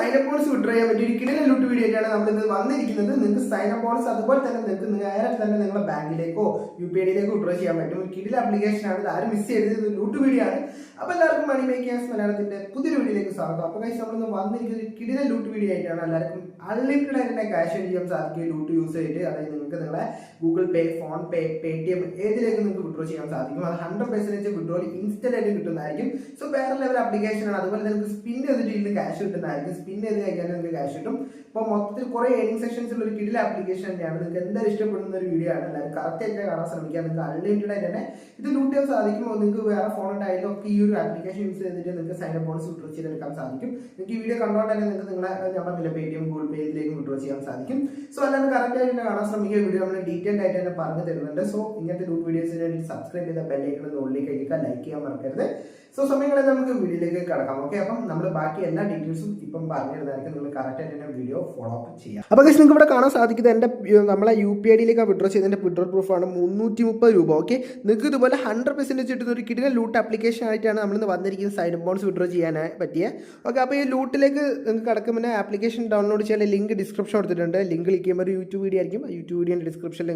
Sign up bonus withdraw ചെയ്യാൻ പറ്റിയ ഒരു കിടിലൻ ലൂട്ട് വീഡിയോ ആയിട്ടാണ് നമ്മൾ ഇന്ന് വന്നിരിക്കുന്നത്. നിങ്ങൾക്ക് സൈനപ്പ് ബോണസ് അതുപോലെ തന്നെ നിങ്ങൾക്ക് നേരെ തന്നെ നിങ്ങളുടെ ബാങ്കിലേക്കോ UPIഡിയിലേക്കോ വിഡ്രോ ചെയ്യാൻ പറ്റും. ഒരു കിടിലൻ ആപ്ലിക്കേഷൻ ആണ്. ഇത് ആരും മിസ് ചെയ്തത് ലൂട്ട് വീഡിയോ ആണ്. അപ്പോൾ എല്ലാവർക്കും മണി മേക്കേഴ്സ് മലയാളത്തിന്റെ പുതിയൊരു വീഡിയോയിലേക്ക് സ്വാഗതം. അപ്പോൾ ഗൈസ് നമ്മളിന്ന് വന്നിരിക്കുന്ന ഒരു കിടിലൻ ലൂട്ട് വീഡിയോ ആയിട്ടാണ്. എല്ലാവർക്കും അൺലിമിറ്റഡ് ആയിട്ട് തന്നെ ക്യാഷ് ഏൺ ചെയ്യാൻ സാധിക്കും ലൂട്ട് യൂസ് ചെയ്തിട്ട്. അതായത് നിങ്ങൾക്ക് നിങ്ങളെ ഗൂഗിൾ പേ, ഫോൺ പേ, പേടിഎം ഏതിലേക്ക് നിങ്ങൾക്ക് വിഡ്രോ ചെയ്യാൻ സാധിക്കും. അത് 100% വിഡ്രോ ഇൻസ്റ്റന്റ് ആയിട്ട് കിട്ടുന്നതായിരിക്കും. സോ വേറെ ലെവൽ ആപ്ലിക്കേഷൻ ആണ്. അതുപോലെ നിങ്ങൾക്ക് സ്പിൻ ചെയ്തിട്ട് ഇതിൽ ക്യാഷ് കിട്ടുന്നതായിരിക്കും. സ്പിൻ ചെയ്ത് കഴിഞ്ഞാൽ നിങ്ങൾക്ക് ക്യാഷ് കിട്ടും. അപ്പോൾ മൊത്തത്തിൽ കുറേ ഏണിംഗ് സെക്ഷൻസ് ഉള്ള ഒരു കിടിലൻ ആപ്ലിക്കേഷൻ തന്നെയാണ്. നിങ്ങൾക്ക് എന്തായാലും ഇഷ്ടപ്പെടുന്ന ഒരു വീഡിയോ ആണ്. എല്ലാവരും കറക്റ്റ് ആയിട്ട് കാണാൻ ശ്രമിക്കുക. നിങ്ങൾക്ക് അൺലിമിറ്റഡ് ആയിട്ട് തന്നെ ഇത് ലൂട്ട് ചെയ്യാൻ സാധിക്കും. നിങ്ങൾക്ക് വേറെ ഫോൺ ഉണ്ടായാലും ഒക്കെ ഈ ഒരു ആപ്ലിക്കേഷൻ യൂസ് ചെയ്തിട്ട് നിങ്ങൾക്ക് സൈനപ്പ് ബോണസ് വിഡ്രോ ചെയ്തെടുക്കാൻ സാധിക്കും. നിങ്ങൾക്ക് ഈ വീഡിയോ കണ്ടോണ്ട് തന്നെ നിങ്ങൾക്ക് നിങ്ങളെ ഞാൻ പറഞ്ഞില്ല പേടിഎം, ഗൂഗിൾ പേ ഇതിലേക്ക് വിഡ്രോ ചെയ്യാൻ സാധിക്കും. സോ എല്ലാവരും കറക്റ്റ് ആയിട്ട് തന്നെ കാണാൻ ശ്രമിക്കുക. വീഡിയോ നമ്മൾ ഡീറ്റെയിൽ ആയിട്ട് തന്നെ പറഞ്ഞു തരുന്നുണ്ട്. സോ ഇങ്ങനത്തെ ലൂട്ട് വീഡിയോസിന് വേണ്ടി സബ്സ്ക്രൈബ് ചെയ്ത ബെല്ലൈക്കൺ ഉള്ളിലേക്ക് കഴിക്കുക, ലൈക്ക് ചെയ്യാൻ മറക്കരുത്. സോ സമയങ്ങളെ നമുക്ക് വീഡിയോയിലേക്ക് കടക്കാം. ഓക്കെ, അപ്പം നമ്മൾ ബാക്കി എല്ലാ ഡീറ്റെയിൽസും ഇപ്പം പറഞ്ഞു തരുന്നതായിരിക്കും. നിങ്ങൾ കറക്റ്റ് ആയിട്ട് തന്നെ വീഡിയോ ഫോളോ അപ്പ് ചെയ്യാം. അപ്പോൾ നിങ്ങൾക്ക് ഇവിടെ കാണാൻ സാധിക്കുന്നത് എൻ്റെ നമ്മളെ UPIഡിയിലേക്ക് വിഡ്രോ ചെയ്തതിൻ്റെ വിഡ്രോ പ്രൂഫാണ് 330 രൂപ. ഓക്കെ, നിങ്ങൾക്ക് ഇതുപോലെ 100% കിട്ടുന്ന ഒരു കിടിലൻ ലൂട്ട് ആപ്ലിക്കേഷൻ ആയിട്ടാണ് നമ്മളിന്ന് വന്നിരിക്കുന്നത് സൈനപ്പ് ബോണസ് വിഡ്രോ ചെയ്യാനായി പറ്റിയ. ഓക്കെ, അപ്പോൾ ഈ ലൂട്ടിലേക്ക് നിങ്ങൾക്ക് കടക്കുമ്പോൾ ആപ്ലിക്കേഷൻ ഡൗൺലോഡ് ചെയ്യാൻ ലിങ്ക് ഡിസ്ക്രിപ്ഷൻ കൊടുത്തിട്ടുണ്ട്. ലിങ്ക് ക്ലിക്ക് ചെയ്യുമ്പോൾ ഒരു യൂട്യൂബ് വീഡിയോ ആയിരിക്കും. ആ യൂട്യൂബ് വീഡിയോൻ്റെ ഡിസ്ക്രിപ്ഷൻ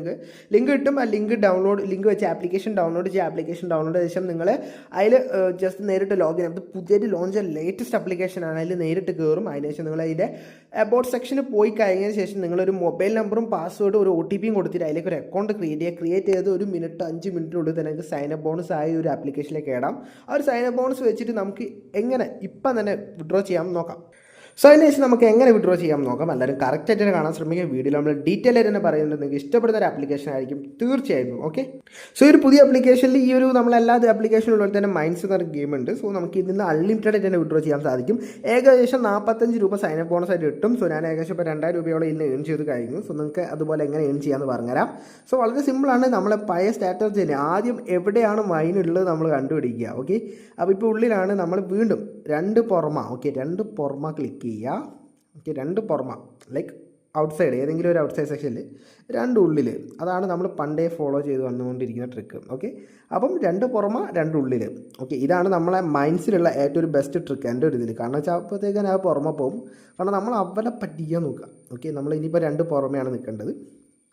ലിങ്ക് കിട്ടും. ആ ലിങ്ക് വെച്ച് ആപ്ലിക്കേഷൻ ഡൗൺലോഡ് ചെയ്യുക. ആപ്ലിക്കേഷൻ ഡൗൺലോഡ് ചെയ്ത ശേഷം നിങ്ങൾ അതിൽ ജസ്റ്റ് നേരിട്ട് ലോഗിൻ. അത് പുതിയൊരു ലോഞ്ച് ലേറ്റസ്റ്റ് ആപ്ലിക്കേഷൻ ആണ്. അതിൽ നേരിട്ട് കയറും. അതിനുശേഷം നിങ്ങൾ അതിൻ്റെ അബൌട്ട് സെക്ഷന് പോയി കഴിഞ്ഞതിന് ശേഷം നിങ്ങളൊരു മൊബൈൽ നമ്പറും പാസ്വേഡും ഒരു OTP കൊടുത്തിട്ട് അതിലേക്ക് ഒരു അക്കൗണ്ട് ക്രിയേറ്റ് ചെയ്ത് 1 മിനിറ്റ് 5 മിനിറ്റിനുള്ളിൽ തന്നെ നിങ്ങൾക്ക് സൈനപ്പ് ബോണസ് ആയി ഒരു ആപ്ലിക്കേഷനിലേക്ക് ഇടാം. ആ ഒരു സൈനപ്പ് ബോണസ് വെച്ചിട്ട് നമുക്ക് എങ്ങനെ ഇപ്പം തന്നെ വിഡ്രോ ചെയ്യാം നോക്കാം. സോ അതിനുശേഷം നമുക്ക് എങ്ങനെ വിഡ്രോ ചെയ്യാൻ നോക്കാം. എല്ലാവരും കറക്റ്റായിട്ട് തന്നെ കാണാൻ ശ്രമിക്കുക. വീഡിയോയിൽ നമ്മൾ ഡീറ്റെയിൽ ആയിട്ട് തന്നെ പറയുന്നുണ്ട്. നിങ്ങൾക്ക് ഇഷ്ടപ്പെടുന്ന ഒരു ആപ്ലിക്കേഷൻ ആയിരിക്കും തീർച്ചയായും. ഓക്കെ, സോ ഈ ഒരു പുതിയ ആപ്ലിക്കേഷനിൽ ഈ ഒരു നമ്മളെല്ലാ ആപ്ലിക്കേഷനുള്ള തന്നെ മൈൻഡ്സ് എന്നൊരു ഗെയിം ഉണ്ട്. സോ നമുക്ക് ഇതിൽ നിന്ന് അൺലിമിറ്റഡ് ആയിട്ട് തന്നെ വിഡ്രോ ചെയ്യാൻ സാധിക്കും. ഏകദേശം 45 രൂപ സൈനപ്പ് ബോണസ് ആയിട്ട് കിട്ടും. സോ ഞാൻ ഏകദേശം ഇപ്പോൾ 2000 രൂപയോളം ഇന്ന് ഏൺ ചെയ്ത് കഴിഞ്ഞു. സോ നിങ്ങൾക്ക് അതുപോലെ എങ്ങനെ ഏൺ ചെയ്യാമെന്ന് പറഞ്ഞുതരാം. സോ വളരെ സിമ്പിളാണ്. നമ്മളെ പഴയ സ്ട്രാറ്റജിയിൽ ആദ്യം എവിടെയാണ് മൈൻ ഉള്ളത് നമ്മൾ കണ്ടുപിടിക്കുക. ഓക്കെ, അപ്പോൾ ഇപ്പോൾ ഉള്ളിലാണ് നമ്മൾ വീണ്ടും 2 പുറമ. ഓക്കെ, 2 പുറമ ക്ലിക്ക് ചെയ്യുക. ഓക്കെ, 2 പുറമ ലൈക്ക് ഔട്ട് സൈഡ് ഏതെങ്കിലും ഒരു ഔട്ട് സൈഡ് സെക്ഷനിൽ 2 ഉള്ളിൽ. അതാണ് നമ്മൾ പണ്ടേ ഫോളോ ചെയ്ത് വന്നുകൊണ്ടിരിക്കുന്ന ട്രിക്ക്. ഓക്കെ, അപ്പം 2 പുറമ 2 ഉള്ളിൽ. ഓക്കെ, ഇതാണ് നമ്മളെ മൈൻഡ്സിലുള്ള ഏറ്റവും ഒരു ബെസ്റ്റ് ട്രിക്ക് എൻ്റെ ഒരു ഇതിൽ. കാരണം വെച്ചാൽ അപ്പോഴത്തേക്ക് ഞാൻ പുറമെ പോകും. കാരണം നമ്മൾ അവരെ പറ്റിക്കാൻ നോക്കുക. ഓക്കെ, നമ്മൾ ഇനിയിപ്പോൾ 2 പുറമെയാണ് നിൽക്കേണ്ടത്.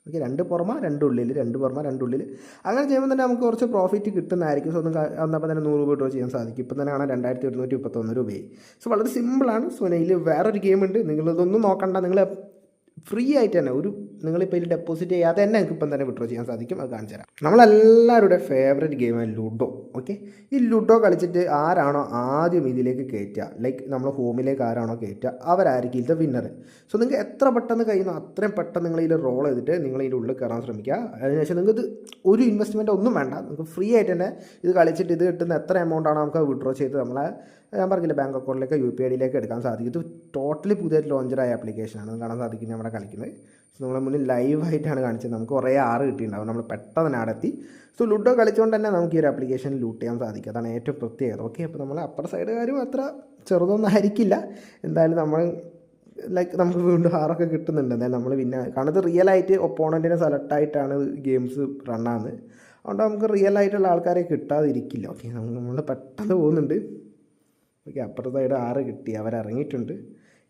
ഓക്കെ, 2 പുറമ 2 ഉള്ളിൽ, 2 പുറമ 2 ഉള്ളിൽ. അങ്ങനെ ചെയ്യുമ്പോൾ തന്നെ നമുക്ക് കുറച്ച് പ്രോഫിറ്റ് കിട്ടുന്നതായിരിക്കും. സോ ഒന്നും വന്നപ്പോൾ തന്നെ 100 രൂപ വിഡ്രോ ചെയ്യാൻ സാധിക്കും. ഇപ്പം തന്നെ കാണാൻ 2131 രൂപയായി. സോ വളരെ സിമ്പിളാണ്. സോ ഇതിൽ വേറൊരു ഗെയിം ഉണ്ട്. നിങ്ങളിതൊന്നും നോക്കണ്ട. നിങ്ങൾ ഫ്രീ ആയിട്ട് തന്നെ നിങ്ങളിപ്പോൾ ഇതിൽ ഡെപ്പോസിറ്റ് ചെയ്യാതെ തന്നെ നിങ്ങൾക്ക് ഇപ്പം തന്നെ വിഡ്രോ ചെയ്യാൻ സാധിക്കും. അത് കാണിച്ചു തരാം. നമ്മളെല്ലാവരുടെ ഫേവറേറ്റ് ഗെയിമാണ് ലുഡോ. ഓക്കെ, ഈ ലുഡോ കളിച്ചിട്ട് ആരാണോ ആദ്യം ഇതിലേക്ക് കയറ്റുക, ലൈക്ക് നമ്മൾ ഹോമിലേക്ക് ആരാണോ കയറ്റുക അവരായിരിക്കും ഇത് വിന്നർ. സോ നിങ്ങൾക്ക് എത്ര പെട്ടെന്ന് കഴിയുന്നോ അത്രയും പെട്ടെന്ന് നിങ്ങൾ ഇതിൽ റോൾ ചെയ്തിട്ട് നിങ്ങൾ ഇതിൻ്റെ ഉള്ളിൽ കയറാൻ ശ്രമിക്കുക. അതിനുശേഷം നിങ്ങൾക്ക് ഒരു ഇൻവെസ്റ്റ്മെൻറ്റ് ഒന്നും വേണ്ട. നിങ്ങൾക്ക് ഫ്രീ ആയിട്ട് തന്നെ ഇത് കളിച്ചിട്ട് ഇത് കിട്ടുന്ന എത്ര എമൗണ്ടാണ് നമുക്ക് വിഡ്രോ ചെയ്ത് നമ്മളെ ഞാൻ പറഞ്ഞില്ല ബാങ്ക് അക്കൗണ്ടിലേക്ക് UPIഡിയിലേക്ക് എടുക്കാൻ സാധിക്കും. ഇത് ടോട്ടലി പുതിയൊരു ലോഞ്ചറായ ആപ്ലിക്കേഷനാണ്. കാണാൻ സാധിക്കും നമ്മുടെ കളിക്കുന്നത്. സോ നമ്മളെ മുന്നിൽ ലൈവായിട്ടാണ് കാണിച്ചത്. നമുക്ക് കുറേ 6 കിട്ടിയിട്ടുണ്ടാവും. നമ്മൾ പെട്ടെന്ന് ആടെത്തി. സോ ലുഡോ കളിച്ചുകൊണ്ട് തന്നെ നമുക്ക് ഈ ഒരു ആപ്ലിക്കേഷൻ ലൂട്ട് ചെയ്യാൻ സാധിക്കും. അതാണ് ഏറ്റവും പ്രത്യേകത. ഓക്കെ, അപ്പോൾ നമ്മൾ അപ്പർ സൈഡ് കാര്യം അത്ര ചെറുതൊന്നും ആയിരിക്കില്ല. എന്തായാലും നമ്മൾ ലൈക്ക് നമുക്ക് വീണ്ടും 6 കിട്ടുന്നുണ്ട്. എന്തായാലും നമ്മൾ പിന്നെ കാണുന്നത് റിയലായിട്ട് ഒപ്പോണൻറ്റിനെ സെലക്റ്റായിട്ടാണ് ഗെയിംസ് റണ്ണാകുന്നത്. അതുകൊണ്ട് നമുക്ക് റിയൽ ആയിട്ടുള്ള ആൾക്കാരെ കിട്ടാതിരിക്കില്ല. ഓക്കെ, നമ്മൾ പെട്ടെന്ന് പോകുന്നുണ്ട്. ഓക്കെ, അപ്പുറത്തെ സൈഡ് 6 കിട്ടി. അവരിറങ്ങിയിട്ടുണ്ട്.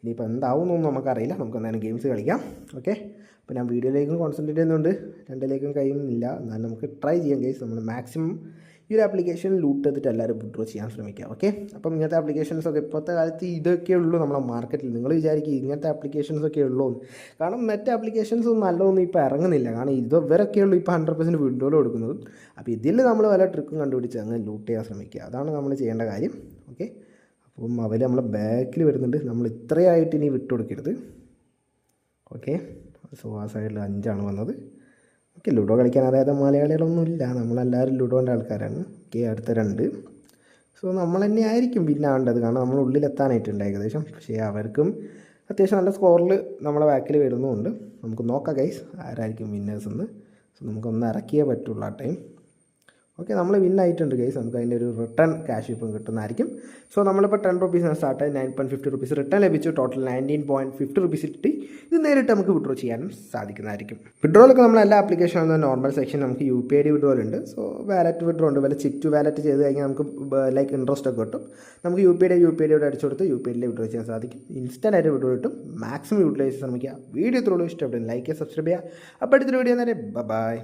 ഇനിയിപ്പോൾ എന്താവുന്നൊന്നും നമുക്കറിയില്ല. നമുക്ക് എന്തായാലും ഗെയിംസ് കളിക്കാം. ഓക്കെ, അപ്പോൾ ഞാൻ വീഡിയോയിലേക്കും കോൺസെൻട്രേറ്റ് ചെയ്യുന്നുണ്ട്. 2ലേക്കും കഴിയുന്നില്ല. എന്നാലും നമുക്ക് ട്രൈ ചെയ്യാം ഗെയിംസ്. നമ്മൾ മാക്സിമം ഈ ഒരു ആപ്ലിക്കേഷൻ ലൂട്ട് ചെയ്തിട്ട് എല്ലാവരും വിഡ്രോ ചെയ്യാൻ ശ്രമിക്കുക. ഓക്കെ, അപ്പം ഇങ്ങനത്തെ ആപ്ലിക്കേഷൻസൊക്കെ ഇപ്പോഴത്തെ കാലത്ത് ഇതൊക്കെ ഉള്ളൂ നമ്മുടെ മാർക്കറ്റിൽ. നിങ്ങൾ വിചാരിക്കും ഇങ്ങനത്തെ ആപ്ലിക്കേഷൻസൊക്കെ ഉള്ളൂ. കാരണം മറ്റ് ആപ്ലിക്കേഷൻസൊന്നും നല്ലതൊന്നും ഇപ്പോൾ ഇറങ്ങുന്നില്ല. കാരണം ഇവരൊക്കെ ഉള്ളൂ ഇപ്പോൾ 100% വിഡ്രോയിൽ കൊടുക്കുന്നത്. അപ്പോൾ ഇതിൽ നമ്മൾ വല്ല ട്രിക്കും കണ്ടുപിടിച്ച് അങ്ങ് ലൂട്ട് ചെയ്യാൻ ശ്രമിക്കുക. അതാണ് നമ്മൾ ചെയ്യേണ്ട കാര്യം. ഓക്കെ, അപ്പം അവർ നമ്മളെ ബാക്കിൽ വരുന്നുണ്ട്. നമ്മൾ ഇത്രയായിട്ട് ഇനി വിട്ടുകൊടുക്കരുത്. ഓക്കെ, സോ ആ സൈഡിൽ 5 വന്നത്. ഓക്കെ, ലുഡോ കളിക്കാൻ അതായത് മലയാളികളൊന്നുമില്ല. നമ്മളെല്ലാവരും ലുഡോൻ്റെ ആൾക്കാരാണ്. ഓക്കെ, അടുത്ത 2. സോ നമ്മൾ തന്നെ ആയിരിക്കും പിന്നെ ആവേണ്ടത്. കാരണം നമ്മൾ ഉള്ളിലെത്താനായിട്ടുണ്ട് ഏകദേശം. പക്ഷേ അവർക്കും അത്യാവശ്യം നല്ല സ്കോറിൽ നമ്മളെ ബാക്കിൽ വരുന്നുമുണ്ട്. നമുക്ക് നോക്കാം ഗൈസ് ആരായിരിക്കും വിന്നേഴ്സ് എന്ന്. സോ നമുക്കൊന്ന് ഇറക്കിയേ പറ്റുള്ളൂ ആ ടൈം. ഓക്കെ, നമ്മൾ വിൻ ആയിട്ടുണ്ട് ഗൈസ്. നമുക്ക് അതിൻ്റെ ഒരു റിട്ടേൺ ക്യാഷ് ഇപ്പം കിട്ടുന്നതായിരിക്കും. സോ നമ്മളിപ്പോൾ 10 റുപ്പീസാണ് സ്റ്റാർട്ട് ആയി 9.50 റുപ്പീസ് റിട്ടേൺ ലഭിച്ചു. ടോട്ടൽ 19.50 റുപ്പീസ് കിട്ടി. ഇത് നേരിട്ട് നമുക്ക് വിഡ്രോ ചെയ്യാനും സാധിക്കുന്നതായിരിക്കും. വിഡ്രോയിലൊക്കെ നമ്മൾ എല്ലാ ആപ്ലിക്കേഷനും നോർമൽ സെക്ഷൻ നമുക്ക് UPID വിഡ്രോൽ ഉണ്ട്. സോ വാലറ്റ് വിഡ്രോ ഉണ്ട്. വല്ല ചിപ്പ് ടു വാലറ്റ് ചെയ്ത് കഴിഞ്ഞാൽ നമുക്ക് ലൈക്ക് ഇൻട്രസ്റ്റ് ഒക്കെ കിട്ടും. നമുക്ക് UPID അടിച്ചു കൊടുത്ത് UPID വിഡ്രോ ചെയ്യാൻ സാധിക്കും. ഇൻസ്റ്റൻ്റ് ആയിട്ട് വിഡ്രോ കിട്ടും. മാക്സിമം യൂട്ടിലൈസ് ശ്രമിക്കുക. വീഡിയോ ഇത്രയുള്ളൂ. ഇഷ്ടപ്പെടും ലൈക്ക് ചെയ്യുക, സബ്സ്ക്രൈബ് ചെയ്യുക. അപ്പോൾ അടുത്തൊരു വീഡിയോ നേരെ ബൈ.